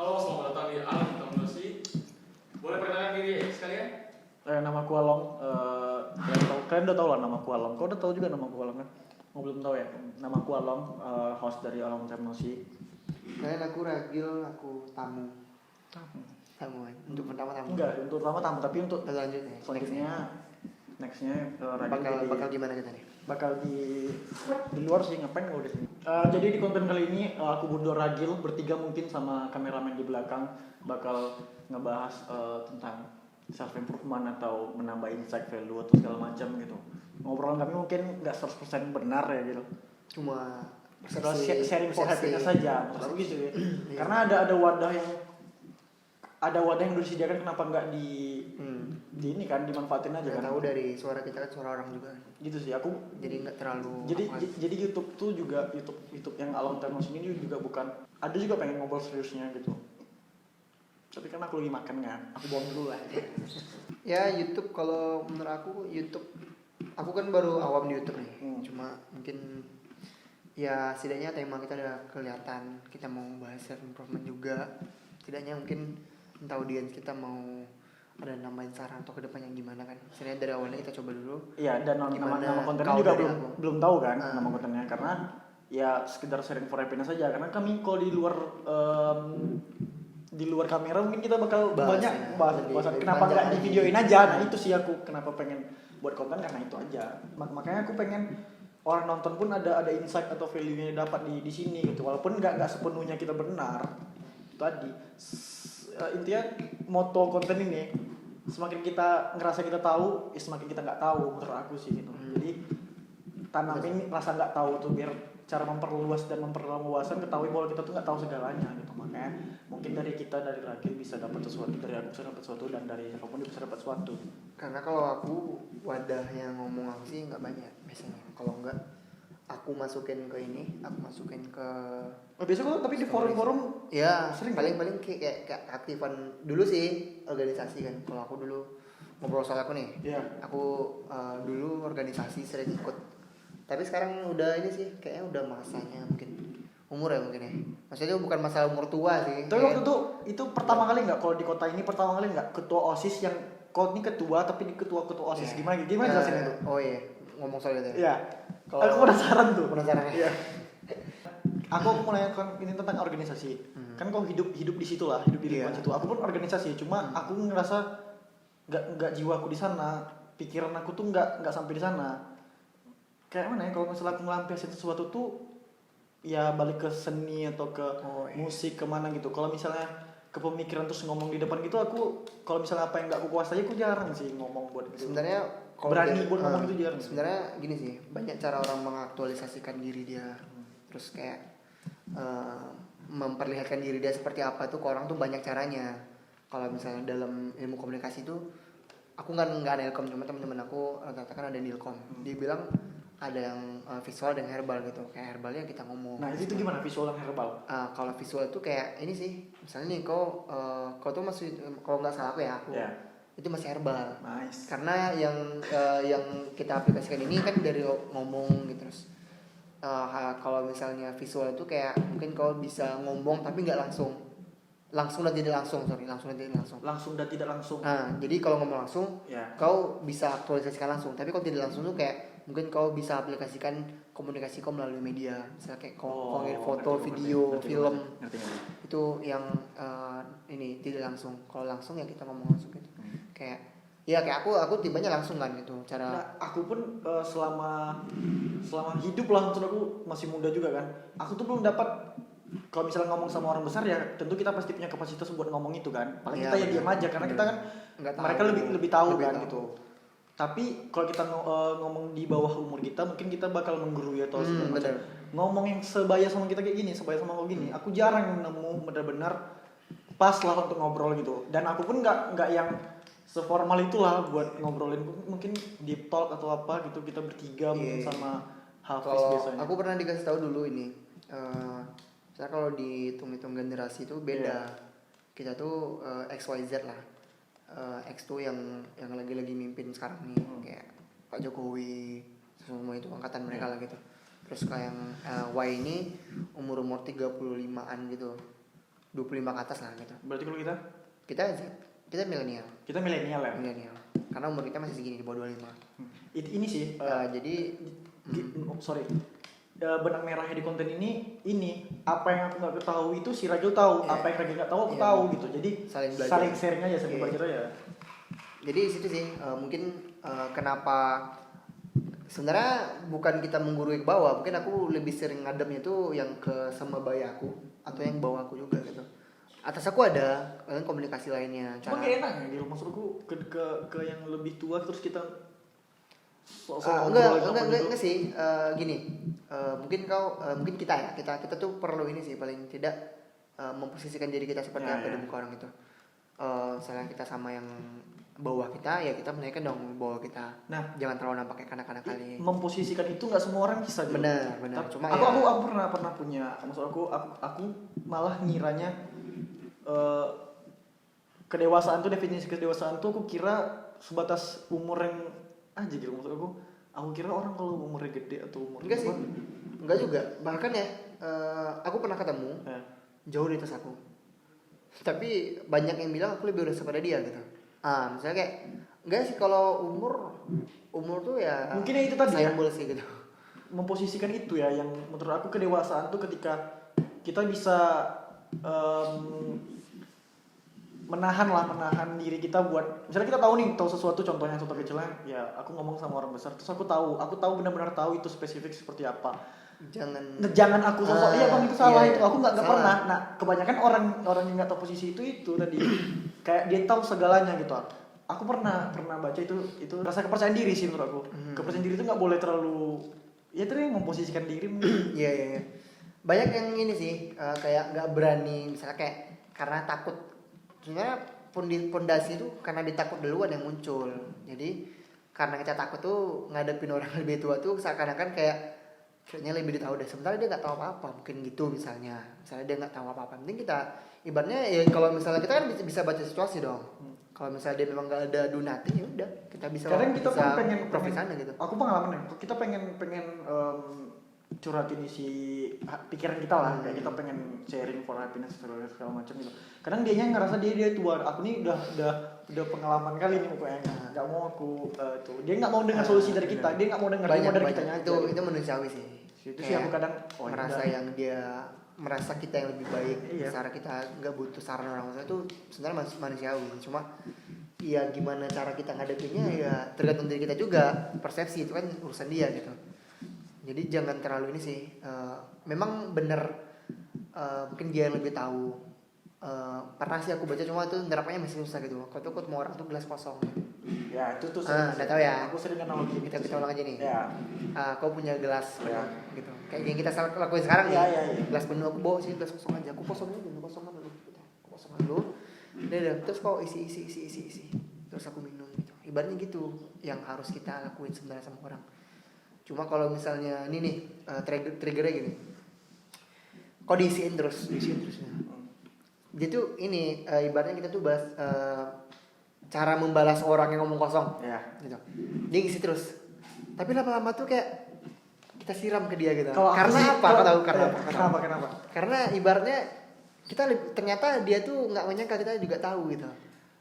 Halo, selamat datang di Alam Teknologi. Boleh perkenalkan diri sekalian? Nama aku Along. Kalian udah tahu lah nama aku Along. Kau udah tahu juga nama aku Along kan? Mau belum tahu ya? Nama aku Along, host dari Alam Teknologi. Kalian aku Ragil, aku tamu. Tamu kan? Untuk pertama tamu. Enggak, untuk pertama tamu, tapi untuk Selanjutnya. nextnya Ragil Bakal gimana kita nih? bakal di luar sih, ngapain kalau di sini. Jadi di konten kali ini aku berdua Ragil bertiga mungkin sama kameramen di belakang bakal ngebahas tentang self improvement atau menambah insight value atau segala macam gitu. Ngobrolan kami mungkin nggak 100% benar ya gitu. Cuma Sharing for happiness saja, maksud aku gitu ya. Iya. Karena ada wadah yang udah disediakan, kenapa nggak di ini kan dimanfaatin aja Nggak kan. tahu dari suara kita kan suara orang juga. Gitu sih aku. Jadi nggak terlalu. Jadi YouTube tuh juga YouTube yang Alam Teknologi ini juga bukan, ada juga pengen ngobrol seriusnya gitu. Tapi kan aku lagi makan kan, aku buang dulu lah. Ya YouTube, kalau menurut aku YouTube, aku kan baru awam di YouTube nih. Cuma mungkin ya setidaknya tema kita udah kelihatan, kita mau bahas self improvement juga. Setidaknya mungkin entah audiens kita mau ada nambahin saran atau kedepannya gimana kan. Setidaknya dari awalnya kita coba dulu. Iya, dan nama kontennya juga belum tahu kan nama kontennya, karena ya sekedar sharing for happiness saja. Karena kami kalau di luar kamera mungkin kita bakal banyak bahas kenapa nggak di videoin aja. Nah itu sih aku kenapa pengen buat konten, karena itu aja. Makanya aku pengen orang nonton pun ada insight atau value-nya dapat di sini gitu, walaupun nggak sepenuhnya kita benar. Itu tadi intinya moto konten ini, semakin kita ngerasa kita tahu, semakin kita nggak tahu, menurut aku sih gitu. Jadi tanamin rasa nggak tahu tuh, biar cara memperluas dan memperdalam wawasan, ketahui bahwa kita tuh nggak tahu segalanya gitu. Makanya mungkin dari Ragil bisa dapat sesuatu, dari aku bisa dapat sesuatu, dan dari siapapun bisa dapat sesuatu. Karena kalau aku wadahnya ngomong aku sih nggak banyak biasanya. Kalau nggak aku masukin ke ini, aku masukin ke Biasa kok, tapi di forum-forum ya sering paling kayak aktifan dulu sih organisasi kan. Kalau aku dulu ngobrol soal aku nih, aku dulu organisasi sering ikut. Tapi sekarang udah ini sih, kayaknya udah masanya mungkin umur ya mungkin ya. Maksudnya bukan masalah umur tua sih. Tapi waktu itu pertama kali nggak, kalau di kota ini pertama kali nggak ketua OSIS yang kau ini ketua, tapi di ketua OSIS gimana jelasin itu? Oh iya, ngomong soal itu. Iya. Aku penasaran tuh. Penasaran ya. Iya. Aku mau nanya ini tentang organisasi. Kan kau hidup di situ lah, hidup di lingkungan situ. Aku pun organisasi, cuma aku ngerasa nggak jiwaku di sana, pikiran aku tuh nggak sampai di sana. Kayak mana ya, kalau misalnya aku ngelampiasin sesuatu tuh ya balik ke seni atau ke musik, kemana gitu. Kalau misalnya ke pemikiran terus ngomong di depan gitu, aku kalau misalnya apa yang nggak aku kuasai, aku jarang sih ngomong buat gitu. Sebenarnya berani buat ngomong itu jarang. Sebenarnya gini sih, banyak cara orang mengaktualisasikan diri dia. Terus kayak memperlihatkan diri dia seperti apa tuh ke orang tuh banyak caranya. Kalau misalnya dalam ilmu komunikasi tuh, aku nggak ada ilkom, cuma teman-teman aku rata-rata kan ada nilkom. Dia bilang ada yang visual dan herbal gitu. Kayak herbalnya kita ngomong. Nah itu gimana visual dan herbal? Kalau visual itu kayak ini sih, misalnya nih kau tuh masih, kalau nggak salah aku ya aku itu masih herbal. Nice. Karena yang kita aplikasikan ini kan dari ngomong gitu. Terus kalau misalnya visual itu kayak mungkin kau bisa ngomong tapi nggak langsung dan tidak langsung. Jadi kalau ngomong langsung kau bisa aktualisasikan langsung, tapi kalau tidak langsung tuh kayak mungkin kau bisa aplikasikan komunikasi kau melalui media, misalnya kayak kau foto, video, film. Itu yang ini tidak langsung. Kalau langsung ya kita ngomong langsung gitu. Kayak aku tibanya langsung kan gitu cara. Nah, aku pun selama hidup lah, maksud aku masih muda juga kan. Aku tuh belum dapat, kalau misalnya ngomong sama orang besar ya tentu kita pasti punya kapasitas buat ngomong itu kan. Paling kita ya diam aja, karena kita kan mereka lebih tahu kan gitu. Tapi kalau kita ngomong di bawah umur kita, mungkin kita bakal menggurui atau segala macam. Ngomong yang sebaya sama kita kayak gini, sebaya sama kau gini, aku jarang nemu benar-benar pas lah untuk ngobrol gitu. Dan aku pun nggak yang seformal itulah buat ngobrolin, mungkin deep talk atau apa gitu, kita bertiga mungkin sama Hafiz biasanya. Aku pernah dikasih tahu dulu ini, saya kalau dihitung-hitung generasi itu beda. Kita tuh XYZ lah. X tuh yang lagi mimpin sekarang nih, kayak Pak Jokowi, semua itu angkatan mereka lah gitu. Terus kayak yang Y ini umur 35-an gitu. 25 ke atas lah gitu. Berarti kalau Kita milenial. kita milenial ya. Milenial. Karena umur kita masih segini di bawah 25. Ini sih Jadi sorry. Benang merahnya di konten ini apa yang aku nggak ketahui itu si Rajul tahu, apa yang Rajul nggak tahu aku tahu gitu. Jadi saling belajar. saling sharing aja, saling belajar aja. Jadi situ sih mungkin kenapa sebenarnya bukan kita menggurui ke bawah, mungkin aku lebih sering ngademnya tuh yang ke sama bayi aku atau yang bawah aku juga gitu. Atas aku ada komunikasi lainnya. Cuma gak enak ya gitu, maksudku ke yang lebih tua terus kita enggak sih. Gini, mungkin kita tuh perlu ini sih, paling tidak memposisikan diri kita seperti apa di muka orang itu. Misalnya kita sama yang bawah kita, ya kita menaikkan dong bawah kita. Nah, jangan terlalu nampak kayak kanak-kanak kali. Memposisikan itu nggak semua orang bisa. Benar. Cuma aku pernah punya, maksud aku malah ngiranya kedewasaan tuh, definisi kedewasaan tuh aku kira sebatas umur yang aja gitu. Maksud aku kira orang kalau umurnya gede atau umur enggak sih, enggak juga. Bahkan ya aku pernah ketemu jauh di atas aku, tapi banyak yang bilang aku lebih dewasa pada dia gitu. Misalnya kayak enggak sih, kalau umur tuh ya mungkin itu tadi ya, sih gitu. Memposisikan itu ya, yang menurut aku kedewasaan tuh ketika kita bisa menahan diri kita buat, misalnya kita tahu sesuatu, contohnya kecilnya ya aku ngomong sama orang besar, terus aku tahu benar-benar tahu itu spesifik seperti apa. Jangan aku sosok iya bang itu salah, itu aku nggak pernah. Nah kebanyakan orang yang nggak tahu posisi itu tadi kayak dia tahu segalanya gitu. Aku pernah baca itu rasa kepercayaan diri sih menurut aku. Kepercayaan diri itu nggak boleh terlalu ya tadi memposisikan diri mungkin. Iya. Banyak yang ini sih kayak nggak berani, misalnya kayak karena takut. Sebenarnya pondasi itu karena ditakut duluan yang muncul. Jadi karena kita takut tuh ngadepin orang lebih tua tuh seakan-akan kayaknya lebih tahu deh. Sementara dia nggak tahu apa-apa, mungkin gitu misalnya dia nggak tahu apa-apa. Penting kita ibaratnya ya kalau misalnya kita kan bisa baca situasi dong. Kalau misalnya dia memang nggak ada do nothing, ya udah kita bisa. Kadang kita pun pengen sana gitu. Aku pengalaman ya, kita pengen curhatin isi pikiran kita lah, kayak kita pengen sharing for happiness segala macam gitu. Kadang dianya ngerasa dia tua, aku nih udah pengalaman kali nih pokoknya, nggak mau aku tuh dia nggak mau dengar solusi dari kita, dia nggak mau dengar dari kitanya aja. Itu manusiawi sih. Itu sih aku kadang merasa yang dia merasa kita yang lebih baik, secara kita nggak butuh saran orang lain, itu sebenarnya manusiawi. Cuma ya gimana cara kita ngadepinnya ya tergantung diri kita juga, persepsi itu kan urusan dia gitu. Jadi jangan terlalu ini sih. Memang bener mungkin dia yang lebih tahu. Pernah sih aku baca, cuma itu nerapnya masih susah gitu. Kau tuh mau orang tuh gelas kosong. Ya itu tuh. Nggak tahu ya. Aku sering analogi. Kita ulang aja nih. Ya. Kau punya gelas penuh gitu. Kayak yang kita lakuin sekarang nih. Ya. Gelas penuh aku bawa sih, gelas kosong aja. Aku kosongin dulu, kosongan dulu. Aku kosongan dulu. Udah. Terus kau isi. Terus aku minum gitu. Ibaratnya gitu yang harus kita lakuin sebenarnya sama orang. Cuma kalau misalnya ini nih triggernya gini, kok diisiin terus ya. Dia tuh ini ibaratnya kita tuh bahas cara membalas orang yang ngomong kosong, gitu. Dia ngisi terus, tapi lama-lama tuh kayak kita siram ke dia gitu. Karena apa? Kenapa? Karena ibaratnya ternyata dia tuh nggak menyangka kita juga tahu gitu.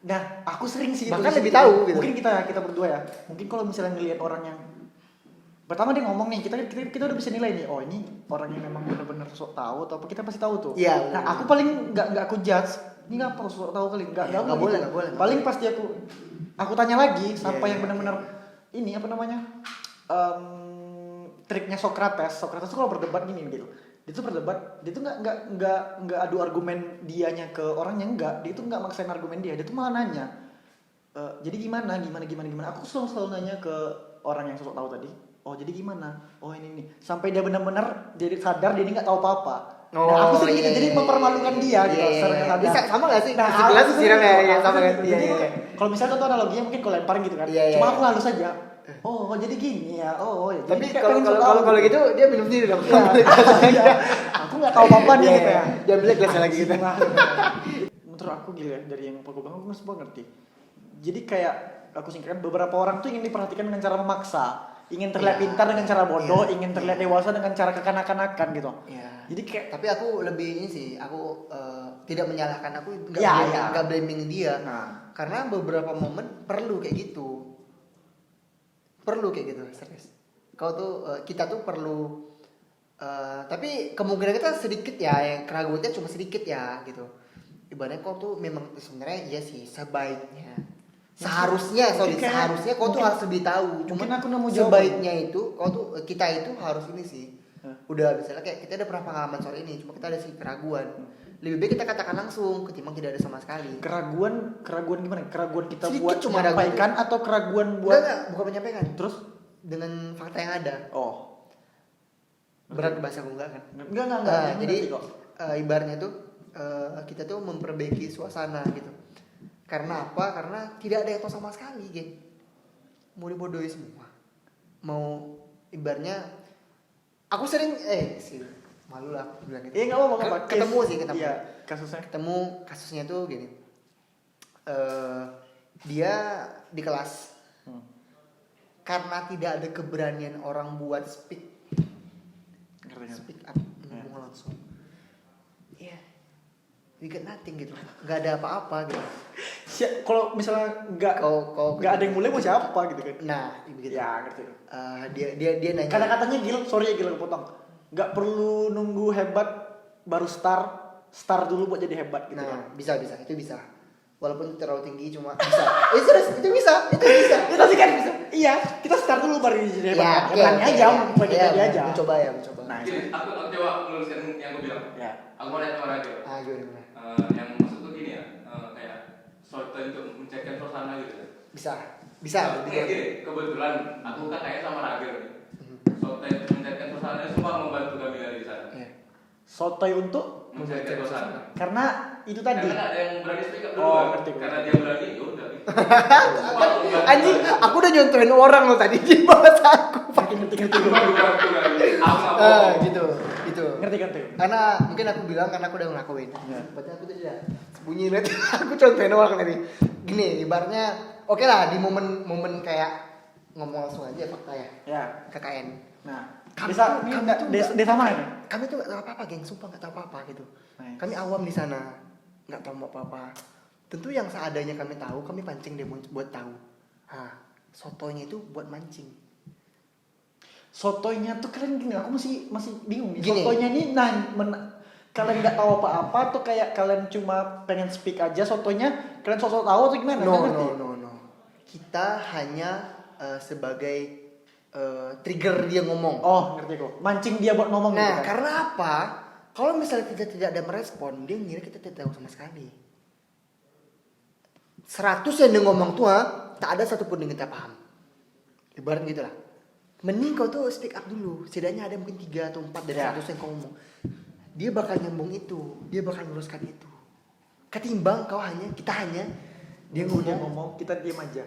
Nah, aku sering sih bahkan lebih tahu gitu. Mungkin kita berdua ya. Mungkin kalau misalnya ngelihat orang yang pertama dia ngomong nih, kita udah bisa nilai nih, oh ini orang yang memang benar-benar sok tahu atau apa, kita pasti tahu tuh. Iya. Nah, aku paling nggak aku judge, ini nggak perlu sok tahu kali, nggak boleh. Paling pasti aku tanya lagi sampai yang benar-benar ini apa namanya, triknya Socrates tuh kalau berdebat gini gitu. Dia tuh berdebat, dia tuh nggak adu argumen dianya ke orangnya, dia tuh nggak maksain argumen dia tuh malah nanya, jadi gimana. Aku selalu nanya ke orang yang sok tahu tadi. Oh jadi gimana? Oh ini sampai dia benar-benar jadi sadar dia ini nggak tahu apa-apa. Nah aku sering gitu, jadi mempermalukan dia gitu. Bisa sama nggak sih? Nah, gelas siram ya sama kan. Kalau misalnya contoh analoginya mungkin kalau lemparin gitu kan. Cuma aku halus aja. Oh jadi gini ya. Oh ya. Tapi kalau gitu dia minum sendiri dong. Aku nggak tahu apa-apa nih gitu ya. Dia beli gelasnya lagi gitu. Menurut aku gila dari yang aku bilang aku semua ngerti. Jadi kayak aku singkatkan, beberapa orang tuh ingin diperhatikan dengan cara memaksa. Ingin terlihat pintar dengan cara bodoh, ingin terlihat dewasa dengan cara kekanak-kanakan gitu. Jadi kayak Tapi aku lebih ini sih, aku tidak menyalahkan, aku nggak Ya, blaming, ya. nggak blaming dia. nah, Karena beberapa momen perlu kayak gitu. Perlu kayak gitu, serius. Kau tuh kita tuh perlu tapi kemungkinan kita sedikit ya, yang keraguannya cuma sedikit ya gitu. Ibaratnya kau tuh memang sebenarnya iya sih sebaiknya. Seharusnya, Mungkin kayak- seharusnya kau tuh mungkin- harus lebih tahu. mungkin Cuman aku nemu jawaban. sebaiknya itu kau tuh kita itu harus ini sih. Hah? Udah misalnya kayak kita udah pernah pengalaman soal ini, cuma kita ada sih keraguan. Lebih baik kita katakan langsung ketimbang tidak ada sama sekali. keraguan gimana? Keraguan kita Sedikit buat cuma ragu. menyampaikan atau keraguan buat Enggak, bukan menyampaikan. terus? Dengan fakta yang ada. Oh, Berat bahasa aku enggak kan? enggak. Ini Jadi ngerti kok. ibaratnya tuh kita tuh memperbaiki suasana gitu. Karena apa? Karena tidak ada yang tahu sama sekali, geng. Mau dibodohi semua. Mau ibaratnya aku sering sih malu lah aku bilang gitu. Iya nggak apa-apa. Ketemu Case- sih ketemu. Iya, kasusnya. Ketemu kasusnya tuh gini. Dia di kelas Hmm. karena tidak ada keberanian orang buat speak Ngerti. up ngomong langsung. Iya. We got nothing gitu. Nggak ada apa-apa gitu. Kalau misalnya Kau nggak ada yang mulai mau siapa gitu kan? Nah, begitu. Ya ngerti. Dia nanya. Kata-katanya Gil, sorry ya Gil kepotong. Nggak perlu nunggu hebat baru star dulu buat jadi hebat gitu Nah, kan. bisa itu bisa. Walaupun terlalu tinggi cuma bisa. Serius, itu bisa. Ya, tapi kan iya, kita star dulu baru jadi hebat. Ya, Kan? Berani aja, mau kita jadi aja. Mencoba. Nah, Gini, aku coba meluruskan yang aku bilang. ya. Aku mau nanya sama Ragil. Gimana? Yang maksud tuh gini ya, kayak short term untuk mencairkan suasana gitu ya. Bisa. Gini, kebetulan aku katanya sama Ragil nih. Short term untuk mencairkan suasana sumpah membantu kami dari sana. Iya. Sotoy untuk Mencairkan suasana. karena itu tadi. Karena ada yang berani speak up dulu Oh, kan. ngerti. Karena dia berani, ya udah. Anjing, aku udah nyontoin orang lo tadi di bahasa aku. Makin ngerti dulu. Gitu. Ngerti. Karena mungkin aku bilang karena aku udah ngelakuin. Ya. Berarti aku tidak sembunyi nanti. Aku contohin orang tadi. Gini, ibaratnya oke lah di momen kayak ngomong langsung aja fakta ya. Ya. KKN. Nah, Kami desa tuh- ini kami nggak- tuh desa, nggak- desa mana ini? Kami tuh gak tahu apa-apa, geng. Sumpah gak tahu apa-apa gitu. Nice. Kami awam di sana, nggak tahu apa-apa. Tentu yang seadanya kami tahu, kami pancing dia buat tahu. Sotonya itu buat mancing. Sotoynya tuh kalian gini, aku masih bingung nih. Gini. Sotoynya ini kalian nggak tahu apa-apa atau kayak kalian cuma pengen speak aja sotoynya kalian sosok tahu atau gimana? Nggak ngerti. No. Kita hanya sebagai trigger dia ngomong. Oh, ngerti kok. Mancing dia buat ngomong gitu Nah, kan. karena apa? Kalau misalnya kita tidak ada merespon, dia ngira kita tidak tahu sama sekali. 100 yang dia ngomong tuh, tak ada satupun yang kita paham. Ibarat gitu lah. Mending kau tuh speak up dulu. Setidaknya ada mungkin 3 atau 4 dari Ya. 100 yang kau ngomong. Dia bakal nyambung itu. Dia bakal luruskan itu. Ketimbang kita hanya dia ngomong kita diam aja.